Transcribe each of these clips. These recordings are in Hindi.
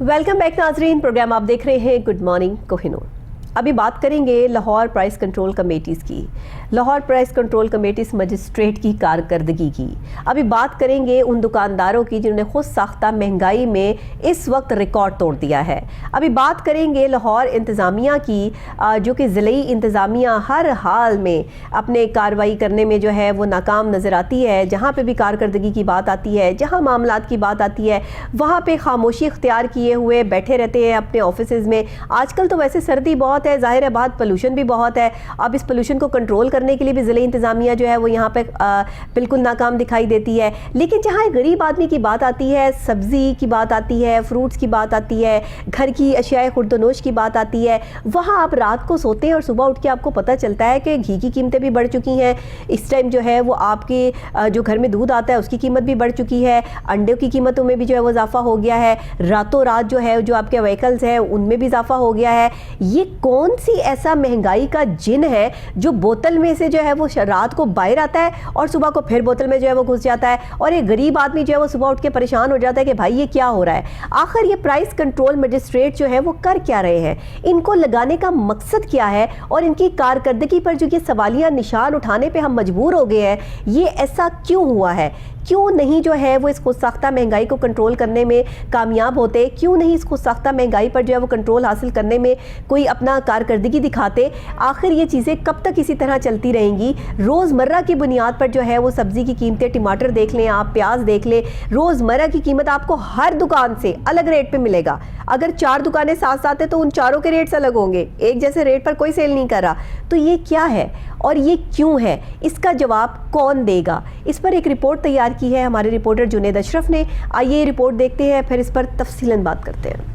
वेलकम बैक नाजरीन, प्रोग्राम आप देख रहे हैं गुड मॉर्निंग कोहिनूर। अभी बात करेंगे लाहौर प्राइस कंट्रोल कमेटीज़ की, Lahore price control committees magistrate की कारकर्दगी की। अभी बात करेंगे उन दुकानदारों की जिन्होंने खुद साख्ता महंगाई में इस वक्त रिकॉर्ड तोड़ दिया है। अभी बात करेंगे लाहौर इंतज़ामिया की, जो कि ज़िली इंतज़ामिया हर हाल में अपने कार्रवाई करने में जो है वो नाकाम नज़र आती है। जहाँ पे भी कारकर्दगी की बात आती है, जहाँ मामलात की बात आती है, वहाँ पे खामोशी इख्तियार किए हुए बैठे रहते हैं अपने ऑफिसेज़ में। आजकल तो वैसे सर्दी बहुत है, जाहिर है बात पोल्यूशन भी बहुत है। अब इस पोल्यूशन को कंट्रोल करने के लिए भी ज़िले इंतज़ामिया जो है वो यहाँ पे बिल्कुल नाकाम दिखाई देती है। लेकिन जहाँ एक गरीब आदमी की बात आती है, सब्ज़ी की बात आती है, फ्रूट्स की बात आती है, घर की अशियाए खुर्दनोश की बात आती है, वहाँ आप रात को सोते हैं और सुबह उठ के आपको पता चलता है कि घी की कीमतें भी बढ़ चुकी हैं। इस टाइम जो है वो आपके जो घर में दूध आता है उसकी कीमत भी बढ़ चुकी है, अंडों की कीमतों में भी जो है वो इजाफा हो गया है, रातों रात जो है जो आपके व्हीकल्स हैं उनमें भी इजाफा हो गया है। ये कौन सी ऐसा महंगाई का जिन है जो बोतल में से जो है वो रात को बाहर आता है और सुबह को फिर बोतल में जो है वो घुस जाता है, और एक गरीब आदमी जो है वो सुबह उठ के परेशान हो जाता है कि भाई ये क्या हो रहा है। आखिर ये प्राइस कंट्रोल मजिस्ट्रेट जो है वो कर क्या रहे हैं, इनको लगाने का मकसद क्या है, और इनकी कारकर्दगी पर जो ये सवालिया निशान उठाने पर हम मजबूर हो गए हैं, ये ऐसा क्यों हुआ है। क्यों नहीं जो है वो इस खुद साख्ता महंगाई को कंट्रोल करने में कामयाब होते, क्यों नहीं इस खुद साख्ता महंगाई पर जो है वो कंट्रोल हासिल करने में कोई अपना कारकर्दगी दिखाते। आखिर ये चीज़ें कब तक इसी तरह चलती रहेंगी। रोज़मर्रा की बुनियाद पर जो है वो सब्ज़ी की कीमतें, टमाटर देख लें आप, प्याज देख लें, रोज़मर्रा की कीमत आपको हर दुकान से अलग रेट पर मिलेगा। अगर 4 दुकानें साथ साथ हैं तो उन चारों के रेट्स अलग होंगे, एक जैसे रेट पर कोई सेल नहीं कर रहा। तो ये क्या है और ये क्यों है, इसका जवाब कौन देगा। इस पर एक रिपोर्ट तैयार की है हमारे रिपोर्टर जुनेद अशरफ ने। आइए रिपोर्ट देखते हैं, फिर इस पर तफसीलन बात करते हैं।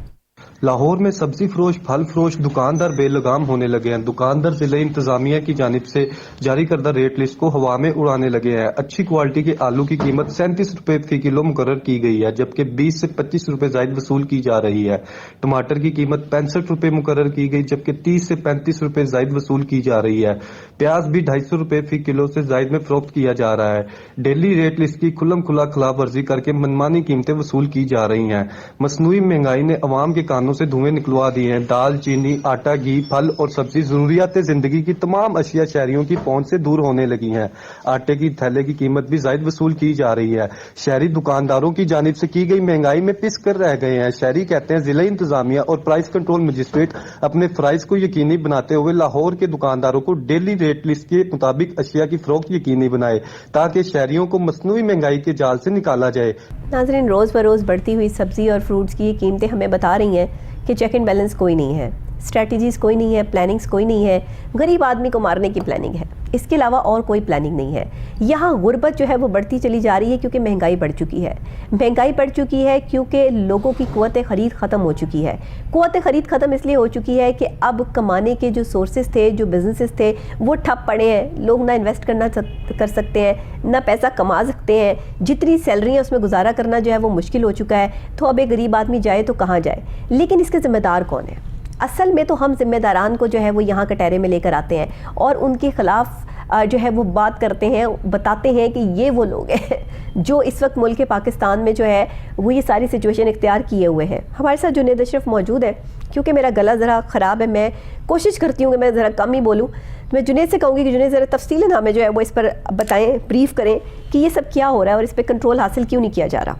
लाहौर में सब्जी फरोश, फल फरोश दुकानदार बेलगाम होने लगे हैं। दुकानदार जिले इंतजामिया की जानिब से जारी करदा रेट लिस्ट को हवा में उड़ाने लगे हैं। अच्छी क्वालिटी के आलू की कीमत 37 रुपए फी किलो मुकर्रर की गई है, जबकि 20 से 25 रुपए जायद वसूल की जा रही है। टमाटर की कीमत 65 रुपए मुकर्रर की गई, जबकि 30 से 35 रुपए जायद वसूल की जा रही है। प्याज भी 250 रुपए फी किलो से जायद में फरोख्त किया जा रहा है। डेली रेट लिस्ट की खुल्लम खुला खिलाफ वर्जी करके मनमानी कीमतें वसूल की जा रही हैं। मसनूई महंगाई ने अवाम के कानों से धुएं निकलवा दिए हैं। दाल, चीनी, आटा, घी, फल और सब्जी, जरूरियात जिंदगी की तमाम अशिया शहरियों की पहुंच से दूर होने लगी हैं। आटे की थैले की कीमत भी जायद वसूल की जा रही है। शहरी दुकानदारों की जानिब से की गई महंगाई में पिस कर रह गए हैं। शहरी कहते हैं जिला इंतजामिया और प्राइस कंट्रोल मजिस्ट्रेट अपने फराइज को यकीनी बनाते हुए लाहौर के दुकानदारों को डेली रेट लिस्ट के मुताबिक अशिया की फरोख्त यकीनी बनाए, ताकि शहरियों को मसनूई महंगाई के जाल से निकाला जाए। नाज़रीन, रोज़ बरोज़ बढ़ती हुई सब्जी और फ्रूट्स की कीमतें हमें बता रही हैं कि चेक एंड बैलेंस कोई नहीं है, स्ट्रेटजीज़ कोई नहीं है, प्लानिंग्स कोई नहीं है। गरीब आदमी को मारने की प्लानिंग है, इसके अलावा और कोई प्लानिंग नहीं है। यहाँ गुर्बत जो है वो बढ़ती चली जा रही है क्योंकि महंगाई बढ़ चुकी है। महंगाई बढ़ चुकी है क्योंकि लोगों की कुव्वत ख़रीद ख़त्म हो चुकी है। कुव्वत ख़रीद ख़त्म इसलिए हो चुकी है कि अब कमाने के जो सोर्सेज थे, जो बिजनेसेस थे, वो ठप पड़े हैं। लोग ना इन्वेस्ट कर सकते हैं, ना पैसा कमा सकते हैं। जितनी सैलरी है उसमें गुजारा करना जो है वो मुश्किल हो चुका है। तो अब एक गरीब आदमी जाए तो कहाँ जाए। लेकिन इसके ज़िम्मेदार कौन है? असल में तो हम जिम्मेदारान को जो है वो यहाँ कटहरे में लेकर आते हैं और उनके ख़िलाफ़ जो है वो बात करते हैं, बताते हैं कि ये वो लोग हैं जो इस वक्त मुल्क पाकिस्तान में जो है वो ये सारी सिचुएशन इख्तियार किए हुए हैं। हमारे साथ जुनेद अशरफ मौजूद है। क्योंकि मेरा गला ज़रा ख़राब है, मैं कोशिश करती हूँ कि मैं ज़रा कम ही बोलूँ। मैं जुनेद से कहूँगी कि जुनेद ज़रा तफसीलन हमें जो है वो इस पर बताएँ, ब्रीफ करें कि ये सब क्या हो रहा है और इस पर कंट्रोल हासिल क्यों नहीं किया जा रहा।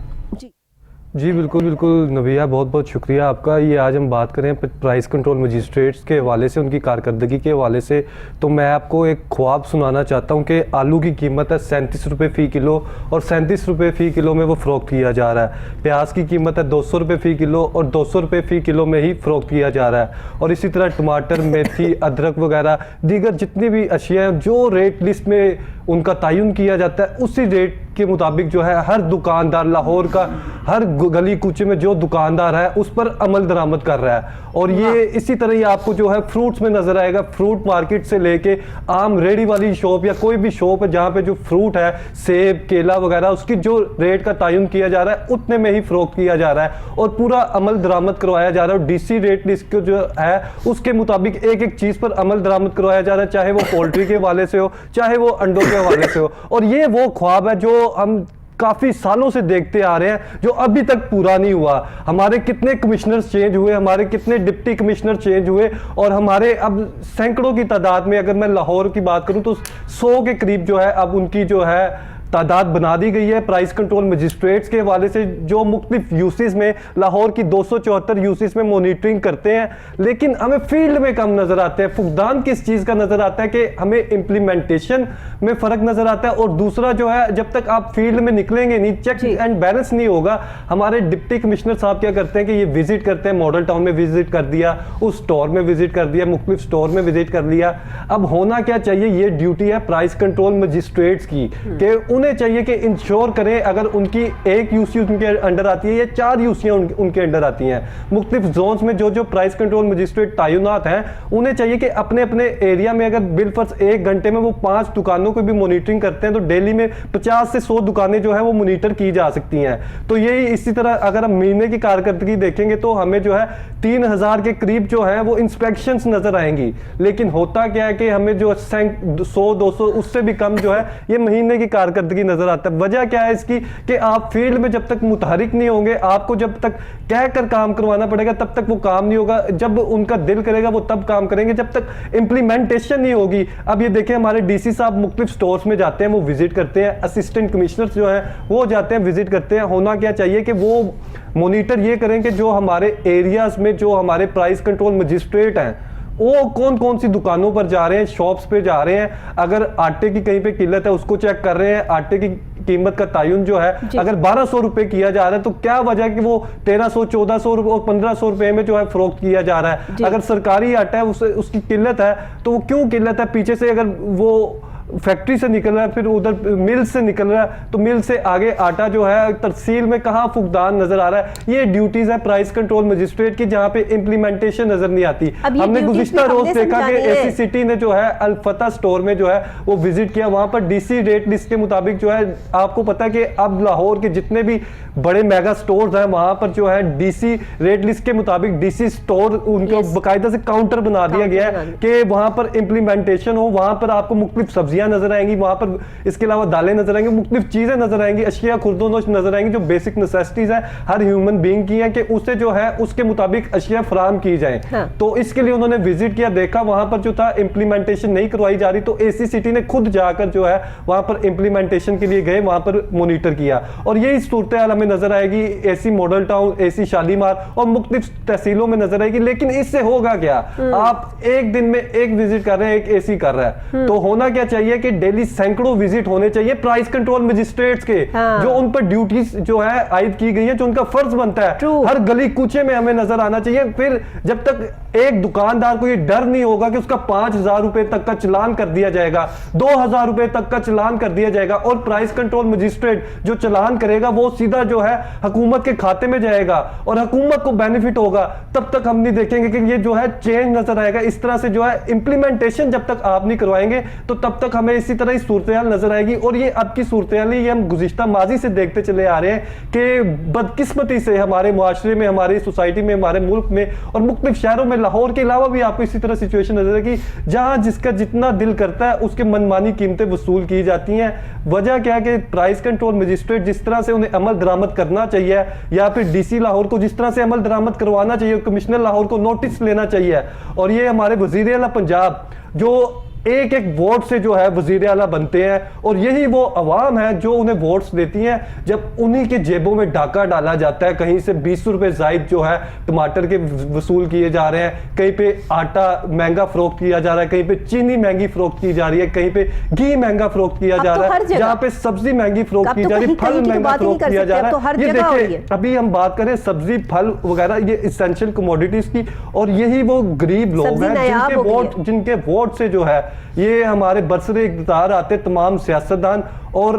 जी बिल्कुल बिल्कुल नबिया, बहुत बहुत शुक्रिया आपका। ये आज हम बात करें प्राइस कंट्रोल मजिस्ट्रेट्स के हवाले से, उनकी कारकर्दगी के हवाले से। तो मैं आपको एक ख्वाब सुनाना चाहता हूँ कि आलू की कीमत है 37 रुपये फ़ी किलो और 37 रुपये फ़ी किलो में वो फ़रोख्त किया जा रहा है। प्याज की कीमत है 200 रुपये फ़ी किलो और 200 रुपये फ़ी किलो में ही फ़रोख्त किया जा रहा है। और इसी तरह टमाटर, मेथी, अदरक वगैरह दीगर जितनी भी अशिया जो रेट लिस्ट में उनका तयन किया जाता है उसी रेट के मुताबिक जो है हर दुकानदार, लाहौर का हर गली कूचे में जो दुकानदार है उस पर अमल दरामद कर रहा है। और ये इसी तरह ही आपको जो है फ्रूट्स में नजर आएगा। फ्रूट मार्केट से लेके आम रेडी वाली शॉप या कोई भी शॉप है जहाँ पे जो फ्रूट है, सेब, केला वगैरह, उसकी जो रेट का तयन किया जा रहा है उतने में ही फरोख्त किया जा रहा है और पूरा अमल दरामद करवाया जा रहा है। और डीसी रेट लिस्ट को जो है उसके मुताबिक एक एक चीज पर अमल दरामद करवाया जा रहा है, चाहे वो पोल्ट्री के हवाले से हो, चाहे वो अंडों के हवाले से हो। और ये वो ख्वाब है जो हम काफी सालों से देखते आ रहे हैं, जो अभी तक पूरा नहीं हुआ। हमारे कितने कमिश्नर्स चेंज हुए, हमारे कितने डिप्टी कमिश्नर चेंज हुए, और हमारे अब सैकड़ों की तादाद में, अगर मैं लाहौर की बात करूं तो 100 के करीब जो है अब उनकी जो है तादाद बना दी गई है प्राइस कंट्रोल मजिस्ट्रेट्स के हवाले से, जो मुख्तलिफ यूसीज में, लाहौर की 274 यूसीज में मॉनिटरिंग करते हैं। लेकिन हमें फील्ड में कम नजर आते हैं। फुकदान किस चीज का नजर आता है कि हमें इंप्लीमेंटेशन में फर्क नजर आता है, और दूसरा जो है जब तक आप फील्ड में निकलेंगे नहीं, चेक एंड बैलेंस नहीं होगा। हमारे डिप्टी कमिश्नर साहब क्या करते हैं कि ये विजिट करते हैं, मॉडल टाउन में विजिट कर दिया, उस स्टोर में विजिट कर दिया, मुख्तलिफ स्टोर में विजिट कर लिया। अब होना क्या चाहिए, ये ड्यूटी है प्राइस कंट्रोल मजिस्ट्रेट्स की कि उन्हें चाहिए कि इंश्योर करें, अगर उनकी एक यूसी उनके अंडर आती है या 4 यूसियां उनके अंडर आती हैं, मुख्तलिफ जोन्स में जो जो प्राइस कंट्रोल मजिस्ट्रेट तैनात हैं, उन्हें चाहिए कि अपने अपने एरिया में, अगर बिलफर्ज 1 घंटे में वो 5 दुकानों को भी मॉनिटरिंग करते हैं, तो डेली में 50 से 100 दुकानें जो है वो मॉनिटर की जा सकती हैं। तो यही इसी तरह अगर हम महीने की कारकर्दगी देखेंगे तो हमें जो है 3000 के करीब जो है वो इंस्पेक्शंस नजर आएंगी। लेकिन होता क्या है कि हमें जो 100-200 उससे भी कम जो है ये महीने की कारकर्दगी नजर आता है। वजह क्या है इसकी कि आप फील्ड में जब तक मुतहरिक नहीं होंगे, आपको जब तक कहकर काम करवाना पड़ेगा तब तक वो काम नहीं होगा। जब उनका दिल करेगा वो तब काम करेंगे, जब तक इंप्लीमेंटेशन नहीं होगी। अब ये देखें, हमारे डीसी साहब मुख्तलिफ स्टोर्स में जाते हैं, वो विजिट करते हैं, असिस्टेंट कमिश्नर जो है वो जाते हैं, विजिट करते हैं। होना क्या चाहिए कि वो मॉनिटर ये करें कि जो हमारे एरियाज में जो हमारे प्राइस कंट्रोल मजिस्ट्रेट हैं वो कौन कौन सी दुकानों पर जा रहे हैं, शॉप्स पे जा रहे हैं, अगर आटे की कहीं पे किल्लत है उसको चेक कर रहे हैं, आटे की कीमत का तायुन जो है अगर 1200 रुपए किया जा रहा है तो क्या वजह कि वो 1300, 1400 और 1500 रुपए में जो है फरोख्त किया जा रहा है। अगर सरकारी आटा है उसकी किल्लत है तो वो क्यों किल्लत है, पीछे से अगर वो फैक्ट्री से निकल रहा है, फिर उधर मिल से निकल रहा है, तो मिल से आगे आटा जो है तरसील में कहां फुकदान नजर आ रहा है। ये ड्यूटीज है प्राइस कंट्रोल मजिस्ट्रेट की, जहां पे इंप्लीमेंटेशन नजर नहीं आती। हमने गुज़िश्ता रोज देखा कि एसी सिटी ने जो है अल-फतह स्टोर में जो है वो विजिट किया, वहां पर डीसी रेट लिस्ट के मुताबिक जो है, आपको पता है कि अब लाहौर के जितने भी बड़े मेगा स्टोर्स हैं वहां पर जो है डीसी रेट लिस्ट के मुताबिक डीसी स्टोर उनको बाकायदा से काउंटर बना दिया गया है कि वहां पर इंप्लीमेंटेशन हो। वहां पर आपको मुख्तलिफ सब्जियां नजर आएंगी, वहां पर इसके अलावा दालें नजर आएंगी, मुख्तलिफ चीजें नजर आएंगी, अशिया खुर्दोनोश नजर आएंगी, जो बेसिक नेसेसिटीज है हर ह्यूमन बीइंग की है कि उसे जो है उसके मुताबिक अशिया फराहम की जाए। तो इसके लिए उन्होंने विजिट किया, देखा वहां पर जो था इंप्लीमेंटेशन नहीं करवाई जा रही, तो एसी सिटी ने खुद जाकर जो है वहां पर इंप्लीमेंटेशन के लिए गए, वहां पर मॉनिटर किया। और यही सूरत हाल हमें नजर आएगी AC model town, AC Shalimar और मुख्तलिफ तहसीलों में नजर आएगी। लेकिन इससे होगा क्या, आप एक दिन में एक विजिट कर रहे हैं, एक एसी कर रहा है, तो होना क्या चाहिए कि डेली सैकड़ों विजिट होने चाहिए प्राइस कंट्रोल मजिस्ट्रेट्स के, जो उन पर ड्यूटीज जो है आयद की गई है, जो उनका फर्ज बनता है। हर गली कूचे में हमें नजर आना चाहिए। फिर जब तक एक दुकानदार को ये डर नहीं होगा कि उसका 5000 रुपए तक का चलान कर दिया जाएगा, 2000 रुपए तक का चलान कर दिया जाएगा, और प्राइस कंट्रोल मजिस्ट्रेट जो चलान करेगा वो सीधा जो है हुकूमत के खाते में जाएगा और हुकूमत को बेनिफिट होगा, तब तक हम नहीं देखेंगे कि ये जो है चेंज नजर आएगा। इस तरह से जो है इंप्लीमेंटेशन जब तक आप नहीं करवाएंगे तो तब तक हमें इसी तरह ही सूरत हाल नजर आएगी। और ये अब की सूरत हाल ये हम गुज़िश्ता माजी से देखते चले आ रहे हैं कि बदकिस्मती से हमारे मुआशरे में, हमारी सोसाइटी में, हमारे मुल्क में और मुख्तलिफ शहरों में, लाहौर के अलावा भी आपको इसी तरह सिचुएशन नजर आएगी जहां जिसका जितना दिल करता है उसके मनमानी कीमतें वसूल की जाती हैं। वजह क्या है कि प्राइस कंट्रोल मजिस्ट्रेट जिस तरह से उन्हें अमल दरामद करना चाहिए, या फिर डीसी लाहौर को जिस तरह से अमल दरामद करवाना चाहिए, कमिश्नर लाहौर को नोटिस लेना चाहिए। और ये हमारे वजीर आला पंजाब जो एक एक वोट से जो है वजीर आला बनते हैं, और यही वो अवाम है जो उन्हें वोट्स देती हैं, जब उन्हीं के जेबों में डाका डाला जाता है, कहीं से 20 रुपए जायद जो है टमाटर के वसूल किए जा रहे हैं, कहीं पे आटा महंगा फरोख्त किया जा रहा है, कहीं पे चीनी महंगी फरोख्त की जा रही है, कहीं पे घी महंगा फरोख्त किया जा रहा है, जहाँ पे सब्जी महंगी फरोख्त की जा रही है, फल महंगा फरोख्त किया जा रहा है। ये देखिए, अभी हम बात करें सब्जी, फल वगैरह, ये इसेंशियल कमोडिटीज की, और यही वो गरीब लोग हैं जिनके वोट से जो है ये हमारे बरसरे इक़्तिदार आते तमाम सियासतदान। और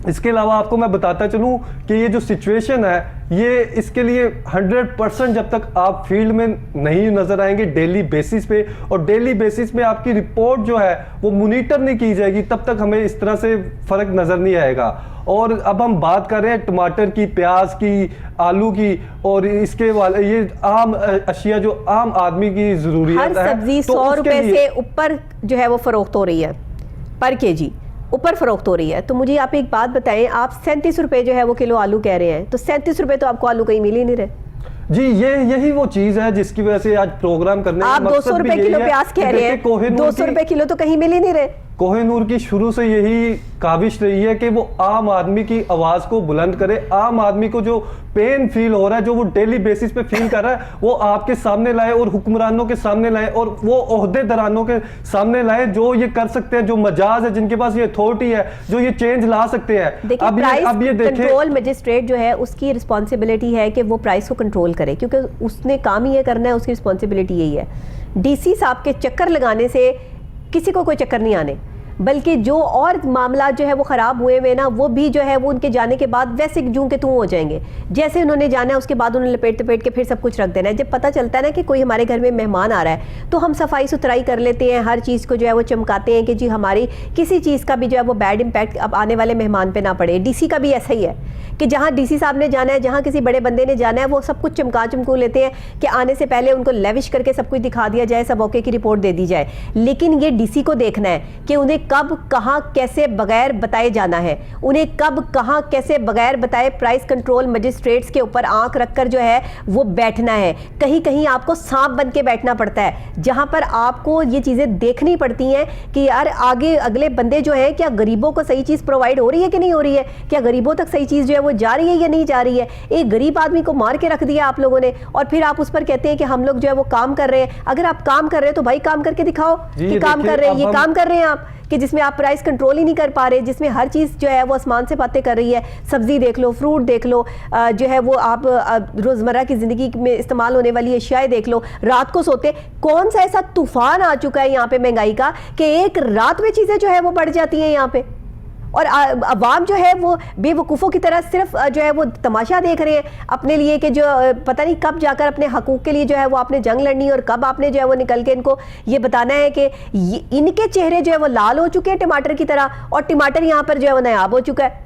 इसके अलावा आपको मैं बताता चलूं कि ये जो सिचुएशन है ये इसके लिए 100% जब तक आप फील्ड में नहीं नजर आएंगे डेली बेसिस पे, और डेली बेसिस में आपकी रिपोर्ट जो है वो मॉनिटर नहीं की जाएगी, तब तक हमें इस तरह से फर्क नजर नहीं आएगा। और अब हम बात कर रहे हैं टमाटर की, प्याज की, आलू की, और इसके वाले ये आम अशिया जो आम आदमी की जरूरियत है, सब्जी 100 रुपए से ऊपर जो है वो फरोख्त हो रही है पर केजी, ऊपर फरोख्त हो रही है। तो मुझे आप एक बात बताएं, आप 37 रुपए जो है वो किलो आलू कह रहे हैं, तो 37 रुपए तो आपको आलू कहीं मिल ही नहीं रहे। जी यही वो चीज है जिसकी वजह से आज प्रोग्राम करने आप 200 रुपए किलो प्याज कह रहे हैं, 200 रुपए किलो तो कहीं मिल ही नहीं रहे। कोहिनूर की शुरू से यही काविश रही है कि वो आम आदमी की आवाज को बुलंद करे, आम आदमी को जो पेन फील हो रहा है, जो वो डेली बेसिस पे फील कर रहा है, वो आपके सामने लाए और हुक्मरानों के सामने लाए और वो ओहदेदारानों के सामने लाए जो ये कर सकते हैं, जो मजाज है, जिनके पास ये अथॉरिटी है, जो ये चेंज ला सकते हैं। अब ये देखिए, कंट्रोल मजिस्ट्रेट जो है उसकी रिस्पॉन्सिबिलिटी है कि वो प्राइस को कंट्रोल करे, क्योंकि उसने काम ही ये करना है, उसकी रिस्पॉन्सिबिलिटी यही है। डीसी साहब के चक्कर लगाने से किसी को कोई चक्कर नहीं आने, बल्कि जो और मामला जो है वो ख़राब हुए हुए ना, वो भी जो है वो उनके जाने के बाद वैसे जूं के तूं हो जाएंगे। जैसे उन्होंने जाना है उसके बाद उन्होंने लपेट के फिर सब कुछ रख देना है। जब पता चलता है ना कि कोई हमारे घर में मेहमान आ रहा है तो हम सफाई सुथराई कर लेते हैं, हर चीज़ को जो है वो चमकाते हैं कि जी हमारी किसी चीज़ का भी जो है वो बैड इम्पैक्ट अब आने वाले मेहमान पे ना पड़े। डीसी का भी ऐसा ही है कि जहाँ डीसी साहब ने जाना है, जहाँ किसी बड़े बंदे ने जाना है, वो सब कुछ चमकू लेते हैं कि आने से पहले उनको लेविश करके सब कुछ दिखा दिया जाए, सब ओके की रिपोर्ट दे दी जाए। लेकिन ये डीसी को देखना है कि उन्हें कब कहाँ कैसे बगैर बताए जाना है, उन्हें कब कहाँ कैसे बगैर बताए प्राइस कंट्रोल मजिस्ट्रेट्स के ऊपर आंख रखकर जो है वो बैठना है। कहीं कहीं आपको सांप बन के बैठना पड़ता है, जहां पर आपको ये चीज़ें देखनी पड़ती हैं कि यार आगे अगले बंदे जो है क्या गरीबों को सही चीज़ प्रोवाइड हो रही है कि नहीं हो रही है, क्या गरीबों तक सही चीज़ जो है वो जा रही है या नहीं जा रही है। एक गरीब आदमी को मार के रख दिया आप लोगों ने और फिर आप उस पर कहते हैं कि हम लोग जो है वो काम कर रहे हैं। अगर आप काम कर रहे हैं तो भाई काम करके दिखाओ कि काम कर रहे हैं। ये काम कर रहे हैं आप कि जिसमें आप प्राइस कंट्रोल ही नहीं कर पा रहे, जिसमें हर चीज़ जो है वो आसमान से बातें कर रही है। सब्जी देख लो, फ्रूट देख लो, जो है वो आप रोज़मर्रा की ज़िंदगी में इस्तेमाल होने वाली अशियाएं देख लो। रात को सोते कौन सा ऐसा तूफान आ चुका है यहाँ पे महंगाई का कि एक रात में चीज़ें जो है वो बढ़ जाती हैं यहाँ पे, और अवाम जो है वो बेवकूफ़ों की तरह सिर्फ जो है वो तमाशा देख रहे हैं अपने लिए कि जो पता नहीं कब जाकर अपने हकूक़ के लिए जो है वो आपने जंग लड़नी है और कब आपने जो है वो निकल के इनको ये बताना है कि इनके चेहरे जो है वो लाल हो चुके हैं टमाटर की तरह, और टमाटर यहाँ पर जो है वो नायाब हो चुका है,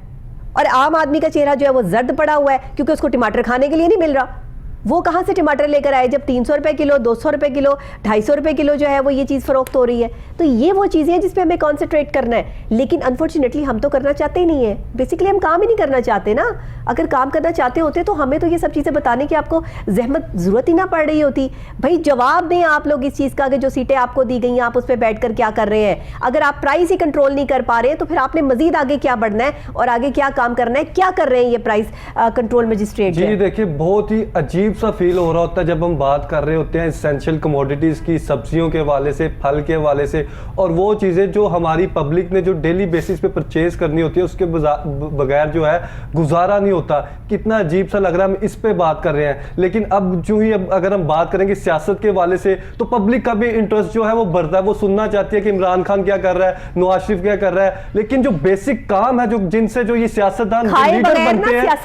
और आम आदमी का चेहरा जो है वो जर्द पड़ा हुआ है क्योंकि उसको टमाटर खाने के लिए नहीं मिल रहा। वो कहाँ से टमाटर लेकर आए जब 300 रुपए किलो, 200 रुपए किलो, 250 रुपए किलो जो है वो ये चीज़ फरोख्त हो रही है। तो ये वो चीज़ें हैं जिस पे हमें कॉन्सेंट्रेट करना है, लेकिन अनफॉर्चुनेटली हम तो करना चाहते ही नहीं है। बेसिकली हम काम ही नहीं करना चाहते ना। अगर काम करना चाहते होते तो हमें तो ये सब चीज़ें बताने की आपको जहमत ज़रूरत ही ना पड़ रही होती। भाई जवाब दें आप लोग इस चीज़ का कि जो सीटें आपको दी गई हैं आप उस पर बैठ कर क्या कर रहे हैं। अगर आप प्राइस ही कंट्रोल नहीं कर पा रहे हैं तो फिर आपने मजीद आगे क्या बढ़ना है और आगे क्या काम करना है, क्या कर रहे हैं ये प्राइस कंट्रोल मजिस्ट्रेट। जी देखिए, बहुत ही अजीब सा फील हो रहा होता है जब हम बात कर रहे होते हैं एसेंशियल कमोडिटीज़ की, सब्जियों के हवाले से, फल के हवाले से, और वो चीज़ें जो हमारी पब्लिक ने जो डेली बेसिस पे परचेज करनी होती है उसके बगैर जो है गुजारा नहीं होता। कितना अजीब सा लग रहा है, हम इस पे बात कर रहे हैं। लेकिन अब जो ही अगर हम बात करेंगे सियासत के हवाले से तो पब्लिक का भी इंटरेस्ट जो है वो बढ़ता है, वो सुनना चाहती है कि इमरान खान क्या कर रहा है, नवाज शरीफ क्या कर रहा है। लेकिन जो बेसिक काम है जो जिनसे जो ये सियासतदान लीडर बनते हैं,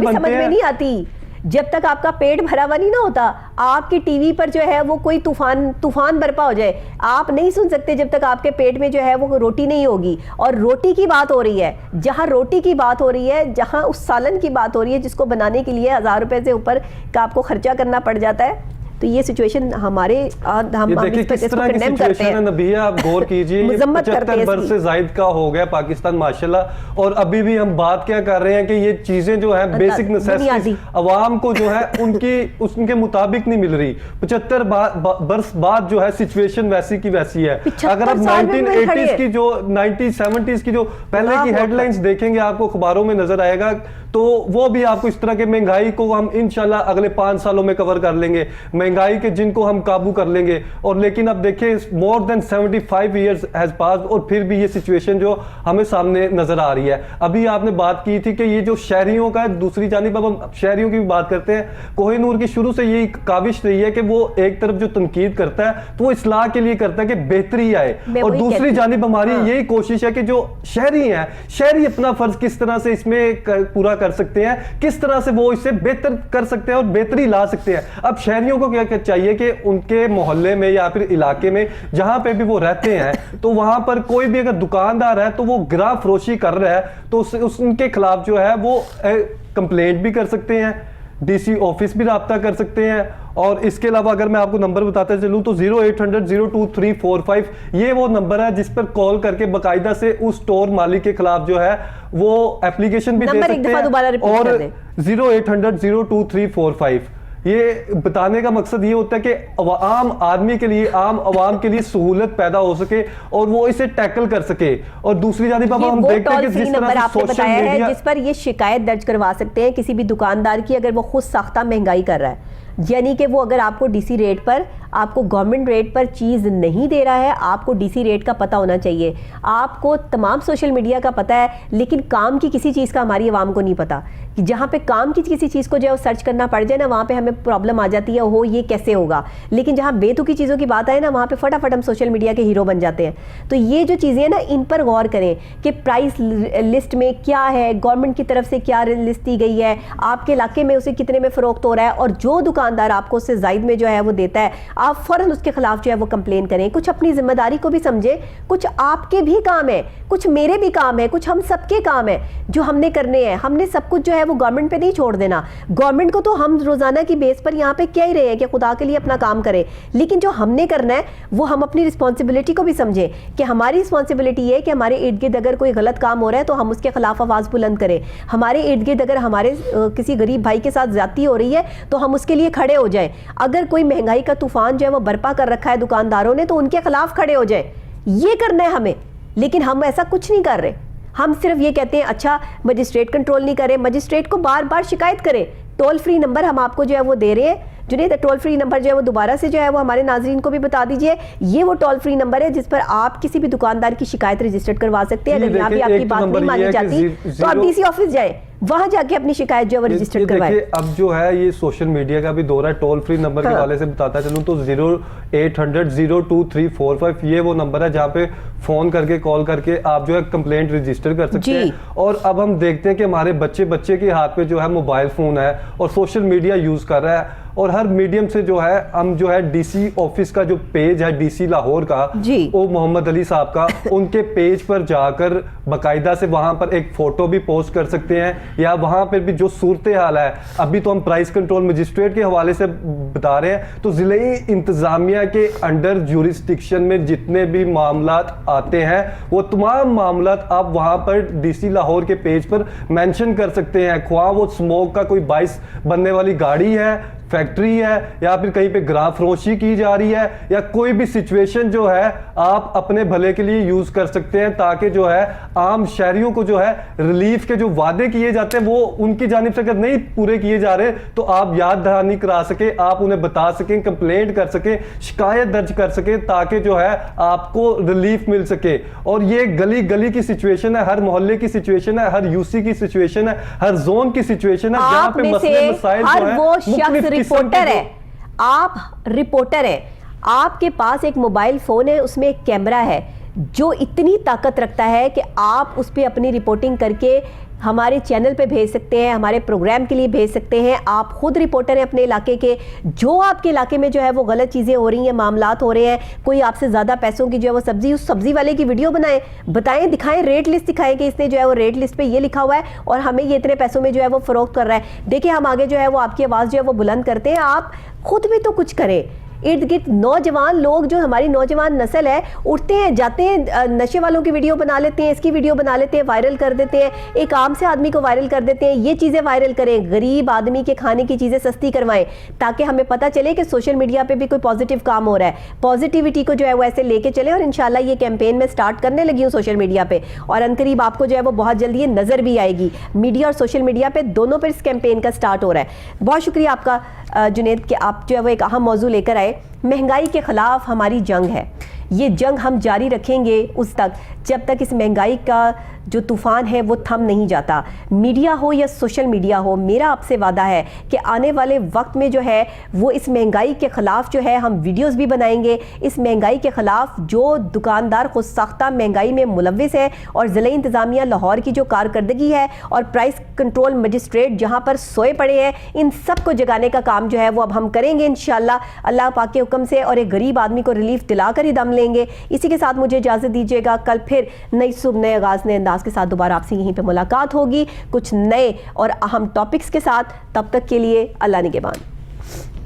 समझ में नहीं आती। जब तक आपका पेट भरा हुआ नहीं ना होता, आपकी टीवी पर जो है वो कोई तूफान बरपा हो जाए, आप नहीं सुन सकते जब तक आपके पेट में जो है वो रोटी नहीं होगी। और रोटी की बात हो रही है, जहां रोटी की बात हो रही है, जहां उस सालन की बात हो रही है जिसको बनाने के लिए 1000 रुपए से ऊपर का आपको खर्चा करना पड़ जाता है। तो ये सिचुएशन हमारे हम देखिए किस तरह की सिचुएशन है नबिया, आप गौर कीजिए। 75 वर्ष से जायद का हो गया पाकिस्तान माशाल्लाह, और अभी भी हम बात क्या कर रहे हैं कि ये चीजें जो है बेसिक नेसेसिटीज आवाम को जो है उनके मुताबिक नहीं मिल रही। 75 वर्ष बाद जो है सिचुएशन वैसी की वैसी है। अगर आप 1980s की जो 1970s की जो पहले की हेडलाइंस देखेंगे आपको अखबारों में नजर आएगा, तो वो भी आपको इस तरह के महंगाई को हम इंशाल्लाह अगले 5 सालों में कवर कर लेंगे, महंगाई के जिनको हम काबू कर लेंगे। और लेकिन अब देखिए more than 75 years has passed और फिर भी ये सिचुएशन जो हमें सामने नजर आ रही है। अभी आपने बात की थी कि ये जो शहरियों का है, दूसरी जानिब अब हम शहरियों की भी बात करते हैं। कोहिनूर की शुरू से यही काविश रही है कि वो एक तरफ जो तनकीद करता है तो वो इस्लाह के लिए करता है कि बेहतरी आए, और दूसरी जानिब हमारी यही कोशिश है कि जो शहरी हैं, शहरी अपना फर्ज किस तरह से इसमें पूरा कर सकते हैं, किस तरह से वो इसे बेहतर कर सकते हैं और बेहतरी ला सकते हैं। अब शहरियों को क्या चाहिए कि उनके मोहल्ले में या फिर इलाके में जहां पे भी वो रहते हैं तो वहां पर कोई भी अगर दुकानदार है तो वो गिरा फरोशी कर रहा है तो उनके खिलाफ जो है वो कंप्लेंट भी कर सकते हैं। डीसी ऑफिस भी रब्ता कर सकते हैं। और इसके अलावा अगर मैं आपको नंबर बताते चलूं तो 0800-02345 ये वो नंबर है जिस पर कॉल करके बाकायदा से उस स्टोर मालिक के खिलाफ जो है वो एप्लीकेशन भी दे सकते हैं। और 0800-02345 ये बताने का मकसद ये होता है कि आम आदमी के लिए, आम आवाम के लिए सहूलत पैदा हो सके और वो इसे टैकल कर सके। और दूसरी जानिब अब हम देखते हैं कि जिस तरह से सोशल मीडिया जिस पर ये शिकायत दर्ज करवा सकते हैं किसी भी दुकानदार की, अगर वो खुद साख्ता महंगाई कर रहा है, यानी कि वो अगर आपको डीसी रेट पर, आपको गवर्नमेंट रेट पर चीज़ नहीं दे रहा है, आपको डीसी रेट का पता होना चाहिए। आपको तमाम सोशल मीडिया का पता है, लेकिन काम की किसी चीज़ का हमारी आवाम को नहीं पता कि जहाँ पे काम की किसी चीज़ को जो है सर्च करना पड़ जाए ना, वहाँ पे हमें प्रॉब्लम आ जाती है, हो ये कैसे होगा। लेकिन जहाँ बेतुकी चीज़ों की बात आए ना, वहाँ पे फटाफट हम सोशल मीडिया के हीरो बन जाते हैं। तो ये जो चीज़ें हैं ना, इन पर गौर करें कि प्राइस लिस्ट में क्या है, गवर्नमेंट की तरफ से क्या लिस्ट दी गई है, आपके इलाके में उसे कितने में फ़रोख्त हो रहा है, और जो दुकानदार आपको उससे ज़ायद में जो है वो देता है, आप फ़ौरन उसके खिलाफ जो है वो कंप्लेन करें। कुछ अपनी जिम्मेदारी को भी समझें, कुछ आपके भी काम है, कुछ मेरे भी काम है, कुछ हम सबके काम है जो हमने करने हैं। हमने सब कुछ जो है वो गवर्नमेंट पे नहीं छोड़ देना। गवर्नमेंट को तो हम रोजाना की बेस पर यहाँ पे कह ही रहे हैं कि खुदा के लिए अपना काम करें, लेकिन जो हमने करना है वो हम अपनी रिस्पॉन्सिबिलिटी को भी समझें कि हमारी रिस्पॉन्सिबिलिटी है कि हमारे इर्द गिर्द अगर कोई गलत काम हो रहा है तो हम उसके खिलाफ आवाज़ बुलंद करें। हमारे इर्द गिर्द अगर हमारे किसी गरीब भाई के साथ ज्यादती हो रही है तो हम उसके लिए खड़े हो जाएं। अगर कोई महंगाई का तूफान जो है वो बर्पा कर रखा है दुकानदारों ने, तो उनके खिलाफ खड़े हो जाए। ये करना है हमें, लेकिन हम ऐसा कुछ नहीं कर रहे। हम सिर्फ ये कहते हैं अच्छा मजिस्ट्रेट कंट्रोल नहीं करे, मजिस्ट्रेट को बार बार शिकायत करें। टोल फ्री नंबर हम आपको जो है वो दे रहे हैं। जुनेद, टोल फ्री नंबर जो है वो दोबारा से जो है वो हमारे नाजरीन को भी बता दीजिए। ये वो टोल फ्री नंबर है जिस पर आप किसी भी दुकानदार की शिकायत रजिस्टर करवा सकते हैं। अगर यहाँ भी आपकी बात नहीं मानी जाती तो आप डीसी ऑफिस जाए, वहां जाके अपनी शिकायत जो है रजिस्टर करवाएं। अब जो है ये सोशल मीडिया का भी दौर है। टोल फ्री नंबर के हवाले से बताता चलूं तो 0800-02345 ये वो नंबर है जहाँ पे फोन करके, कॉल करके आप जो है कंप्लेंट रजिस्टर कर सकते हैं। और अब हम देखते हैं कि हमारे बच्चे के हाथ में जो है मोबाइल फोन है और सोशल मीडिया यूज कर रहा है, और हर मीडियम से जो है हम जो है डीसी ऑफिस का जो पेज है डीसी लाहौर का, वो मोहम्मद अली साहब का, उनके पेज पर जाकर बाकायदा से वहां पर एक फोटो भी पोस्ट कर सकते हैं, या वहां पर भी जो सूरत हाल है, अभी तो हम प्राइस कंट्रोल मजिस्ट्रेट के हवाले से बता रहे हैं, तो जिले इंतजामिया के अंडर ज्यूरिस्डिक्शन में जितने भी मामलात आते हैं वो तमाम मामलात आप वहां पर डीसी लाहौर के पेज पर मेंशन कर सकते हैं। ख्वाह वो स्मोक का कोई बाइस बनने वाली गाड़ी है, फैक्ट्री है, या फिर कहीं पे ग्राफ फरोशी की जा रही है, या कोई भी सिचुएशन जो है आप अपने भले के लिए यूज कर सकते हैं, ताकि जो है आम शहरियों को जो है रिलीफ के जो वादे किए जाते हैं वो उनकी जानिब से अगर नहीं पूरे किए जा रहे तो आप याद दहानी करा सके, आप उन्हें बता सकें, कंप्लेंट कर सके, शिकायत दर्ज कर सके, ताकि जो है आपको रिलीफ मिल सके। और ये गली गली की सिचुएशन है, हर मोहल्ले की सिचुएशन है, हर यूसी की सिचुएशन है, हर जोन की सिचुएशन है, जहां पे मसले मसाइल जो है रिपोर्टर है, आप रिपोर्टर है, आपके पास एक मोबाइल फोन है, उसमें एक कैमरा है जो इतनी ताकत रखता है कि आप उस पर अपनी रिपोर्टिंग करके हमारे चैनल पे भेज सकते हैं, हमारे प्रोग्राम के लिए भेज सकते हैं। आप खुद रिपोर्टर हैं अपने इलाके के, जो आपके इलाके में जो है वो गलत चीज़ें हो रही हैं, मामलात हो रहे हैं, कोई आपसे ज़्यादा पैसों की जो है वो सब्जी, उस सब्जी वाले की वीडियो बनाएं, बताएं, दिखाएं, रेट लिस्ट दिखाएं कि इसने जो है वो रेट लिस्ट पे ये लिखा हुआ है और हमें ये इतने पैसों में जो है वो फरोख्त कर रहा है। देखिए हम आगे जो है वो आपकी आवाज़ जो है वो बुलंद करते हैं। आप खुद भी तो कुछ करें। इर्द गिर्द नौजवान लोग, जो हमारी नौजवान नस्ल है, उठते हैं, जाते हैं, नशे वालों की वीडियो बना लेते हैं, इसकी वीडियो बना लेते हैं, वायरल कर देते हैं, एक आम से आदमी को वायरल कर देते हैं। ये चीज़ें वायरल करें, गरीब आदमी के खाने की चीज़ें सस्ती करवाएं, ताकि हमें पता चले कि सोशल मीडिया पे भी कोई पॉजिटिव काम हो रहा है। पॉजिटिविटी को जो है वो ऐसे लेके चले, और इंशाल्लाह ये कैंपेन में स्टार्ट करने लगी हूँ सोशल मीडिया पे, और अनकरीब आपको जो है वो बहुत जल्दी ये नज़र भी आएगी। मीडिया और सोशल मीडिया पे दोनों पर इस कैंपेन का स्टार्ट हो रहा है। बहुत शुक्रिया आपका जुनेद कि आप जो है वो एक अहम मौजू लेकर आए। महंगाई के खिलाफ हमारी जंग है, ये जंग हम जारी रखेंगे उस तक जब तक इस महंगाई का जो तूफ़ान है वो थम नहीं जाता। मीडिया हो या सोशल मीडिया हो, मेरा आपसे वादा है कि आने वाले वक्त में जो है वो इस महंगाई के ख़िलाफ़ जो है हम वीडियोस भी बनाएंगे। इस महंगाई के ख़िलाफ़ जो दुकानदार खुद साख्ता महंगाई में मुलव्विस है, और ज़िला इंतज़ामिया लाहौर की जो कारकर्दगी है, और प्राइस कंट्रोल मजिस्ट्रेट जहाँ पर सोए पड़े हैं, इन सब को जगाने का काम जो है वो अब हम करेंगे इंशाअल्लाह। अल्लाह पाक के हुक्म से और एक गरीब आदमी को रिलीफ दिलाकर ही दम लेंगे। इसी के साथ मुझे इजाज़त दीजिएगा। कल फिर नई सुबह नए आगाज़ नए अंदाज के साथ दोबारा आपसे यहीं पर मुलाकात होगी कुछ नए और अहम टॉपिक्स के साथ। तब तक के लिए अल्लाह निगहबान।